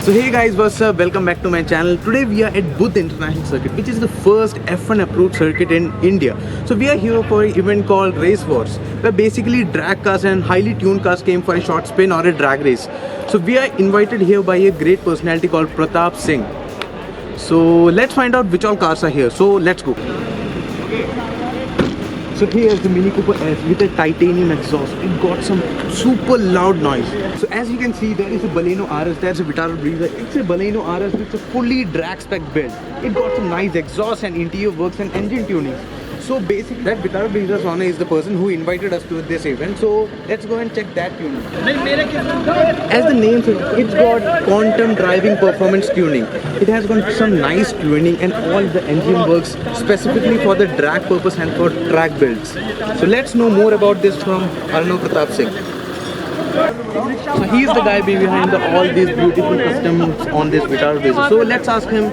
So hey guys, what's up? Welcome back to my channel. Today we are at Buddh International Circuit, which is the first F1 approved circuit in India. So we are here for an event called Race Wars, where basically drag cars and highly tuned cars came for a short spin or a drag race. So we are invited here by a great personality called Pratap Singh. So let's find out which all cars are here. So let's go. So here is the Mini Cooper S with a titanium exhaust. It got some super loud noise. So as you can see, there is a Baleno RS, there's a Vitara Breezer. It's a Baleno RS with a fully drag spec build. It got some nice exhaust and interior works and engine tuning. So basically, that Vitara Breezer Sona is the person who invited us to this event. So let's go and check that tuning. As the name says, it's got quantum driving performance tuning. It has got some nice tuning and all the engine works specifically for the drag purpose and for track builds. So let's know more about this from Arnav Pratap Singh. So he is the guy behind all these beautiful customs on this Vitara Breezer. So let's ask him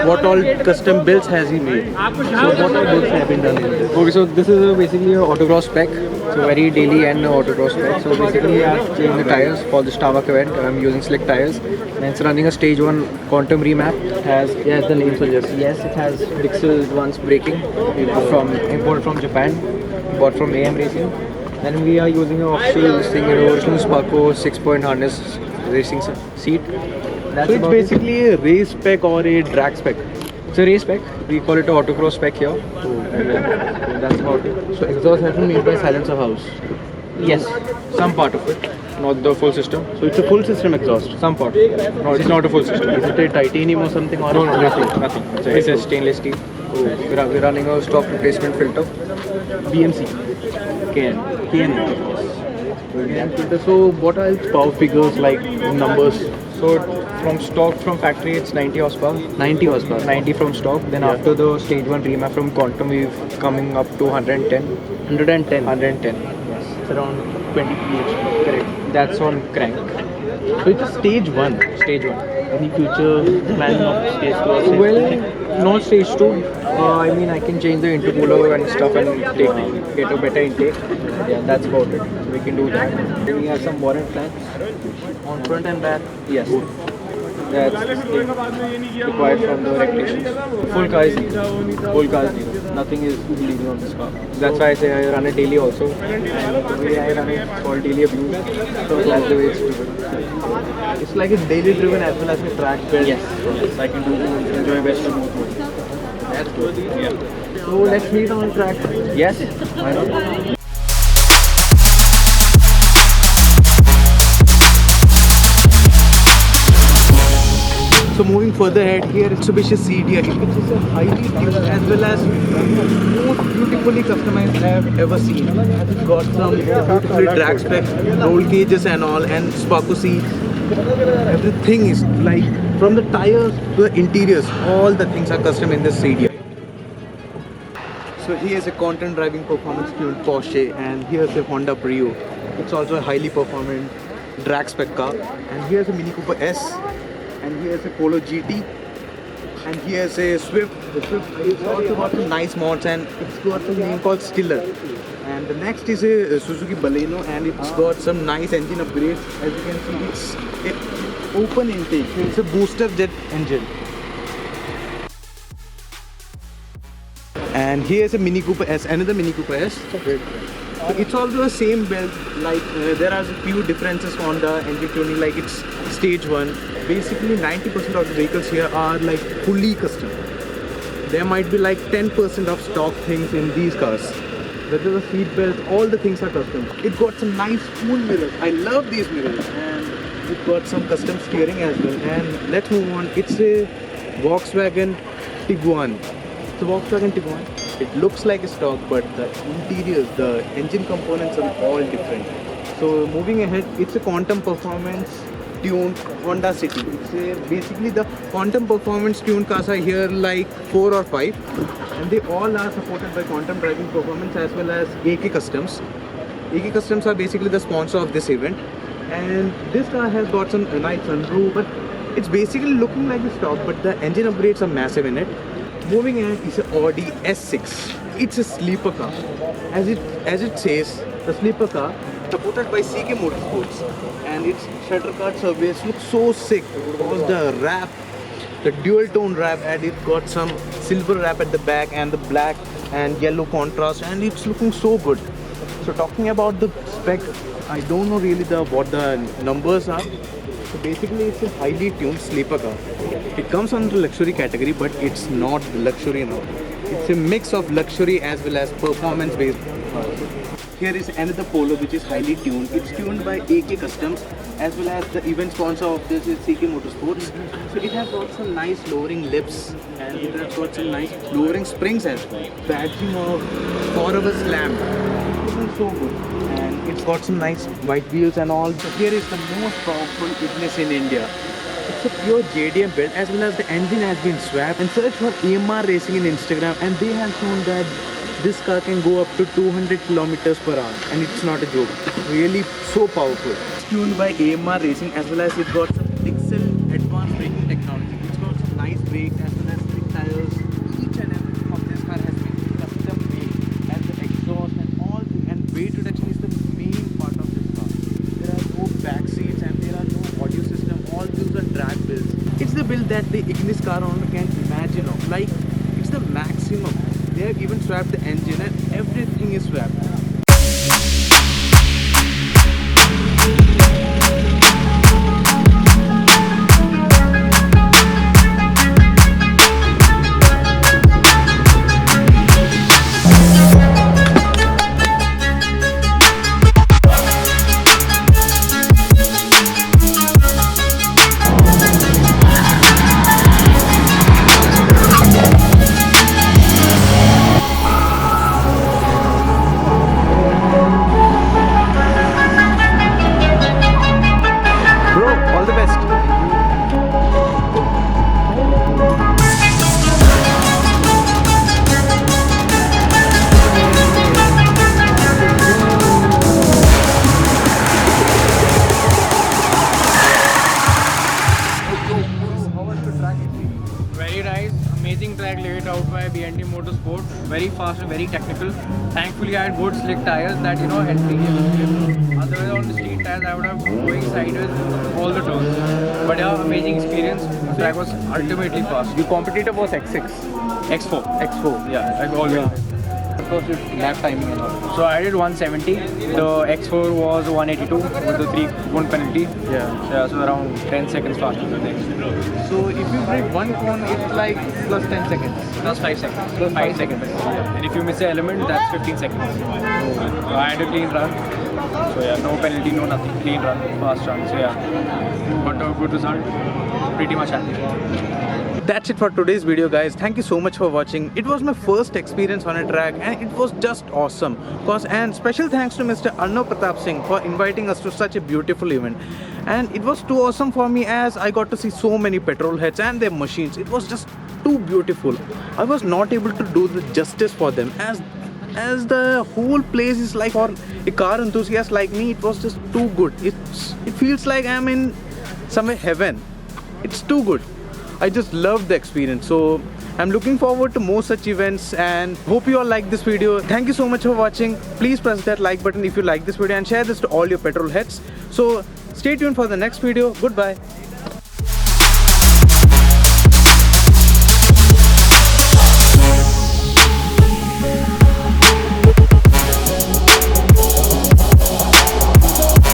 what all custom builds has he made. So what all builds have been done in this? Okay, so this is basically an autocross spec, so very daily and autocross spec. So basically I've changed the tires for this Tavak event. I'm using slick tires and it's running a stage 1 quantum remap. It has, Yes, the name suggests. yes, it has Dixel Advanced braking from imported from Japan, bought from AM Racing. Then we are using an official original Sparco 6-point harness racing seat. That's So it's about basically a race spec or a drag spec. it's a race spec. We call it an autocross spec here. So that's about it. So exhaust has been made by Silencer House. Yes, some part of it, not the full system. So it's a full system exhaust. Some part. No, it's not a full system. Is it a titanium or something or No, nothing. It's a stainless steel. We're running a stock replacement filter. BMC? KN. KN. So what are its power figures like numbers? So from stock, from factory, it's 90 horsepower. 90 horsepower. 90 from stock. Then Yeah. after the stage 1 remap from Quantum, we've coming up to 110. 110. 110. It's around 20 kh. Correct. That's on crank. So it's a stage 1. Stage 1. Any future planning of stage 2 or stage Well, not stage 2. I mean, I can change the intercooler and stuff and get a better intake. Yeah, that's about it. We can do that. We have some warrant flanks. on front and back? Yes. That's required from the regulations. Full car is needed. Full car is needed. Nothing is illegal on this car. That's why I say I run it daily also. And the way I run it, it's called daily abuse. So that's the way it's driven. It's like a daily driven as well as a track build. Yes. I can do enjoy best of both worlds. That's good. Yeah. So let's meet on track. Yes. Why not? So moving further ahead, here Mitsubishi CDI, which is a highly tuned as well as most beautifully customized I have ever seen. It's got some beautifully drag spec, roll cages and all, and Sparco seats. Everything is like from the tires to the interiors, all the things are custom in this CDI. So here's a content driving performance tuned Porsche, and here's a Honda Brio. It's also a highly performant drag spec car. And here's a Mini Cooper S. And here's a Polo GT, and here's a Swift. The Swift is also got some nice mods, and it's got a name called Stiller. And the next is a Suzuki Baleno, and it's got some nice engine upgrades. As you can see, it's an open intake, so it's a booster jet engine. And here's a Mini Cooper S, another Mini Cooper S. So it's also the same build, like there are a few differences on the engine tuning, like it's stage 1. Basically 90% of the vehicles here are like fully custom. There might be like 10% of stock things in these cars. Whether the seat belt, all the things are custom. It got some nice cool mirrors. I love these mirrors, and it got some custom steering as well. And let's move on. It's a Volkswagen Tiguan. It's a Volkswagen Tiguan. It looks like a stock, but the interiors, the engine components are all different. So moving ahead, it's a quantum performance tuned Honda City. It's basically the quantum performance tuned cars are here like 4 or 5, and they all are supported by quantum driving performance as well as AK Customs. AK Customs are basically the sponsor of this event, and this car has got some nice sunroof, but it's basically looking like a stock, but the engine upgrades are massive in it. Moving ahead is an Audi S6. It's a sleeper car. As it says, the sleeper car supported by CK Motorsports, and its shutter card surface looks so sick because the wrap, the dual tone wrap, and it got some silver wrap at the back and the black and yellow contrast, and it's looking so good. So talking about the spec, I don't know really what the numbers are. So basically it's a highly tuned sleeper car. It comes under the luxury category, but it's not luxury now. It's a mix of luxury as well as performance based. Here is another Polo which is highly tuned. It's tuned by AK Customs, as well as the event sponsor of this is CK Motorsports. So it has got some nice lowering lips, and it has got some nice lowering springs as well. Badging of Forever Slam. Looking so good. And it's got some nice white wheels and all. So here is the most powerful Ignis in India. It's a pure JDM build, as well as the engine has been swapped. And search for AMR Racing in Instagram, and they have shown that this car can go up to 200 kilometers per hour, and it's not a joke. It's really so powerful. It's tuned by AMR Racing, as well as it got some Dixel advanced braking technology. It's got some nice brakes as well as slick tires. Each and everything of this car has been custom made, and the exhaust and all. And weight reduction is the main part of this car. There are no back seats and there are no audio system. All wheels are drag builds. It's the build that the Ignis car owner can imagine of. Like, it's the maximum. They have even swapped the engine and everything is swapped. Very nice, amazing track laid out by B&T Motorsport. Very fast and very technical. Thankfully, I had good slick tires that helped me grip. Otherwise, on the street tires, I would have going sideways all the turns. But yeah, amazing experience. The track was ultimately fast. Your competitor was X6. X4. X4. Yeah, I've always. Of course, it's lap timing and all. So I did 170. The X4 was 182 with the 3-cone penalty. Yeah, so around 10 seconds faster than the X4. So if you break one cone, it's like plus 10 seconds. Plus 5 seconds. Plus 5 seconds. And if you miss the element, that's 15 seconds. So I had a clean run. So yeah, no penalty, no nothing. Clean run, fast run. So yeah, got a good result. Pretty much happy. That's it for today's video, guys. Thank you so much for watching. It was my first experience on a track, and it was just awesome. And special thanks to Mr. Arnav Pratap Singh for inviting us to such a beautiful event. And it was too awesome for me, as I got to see so many petrol heads and their machines. It was just too beautiful. I was not able to do the justice for them, as the whole place is like, for a car enthusiast like me, it was just too good. It feels like I'm in somewhere heaven. It's too good. I just loved the experience. So I'm looking forward to more such events, and hope you all like this video. Thank you so much for watching. Please press that like button if you like this video, and share this to all your petrol heads. So stay tuned for the next video. Goodbye.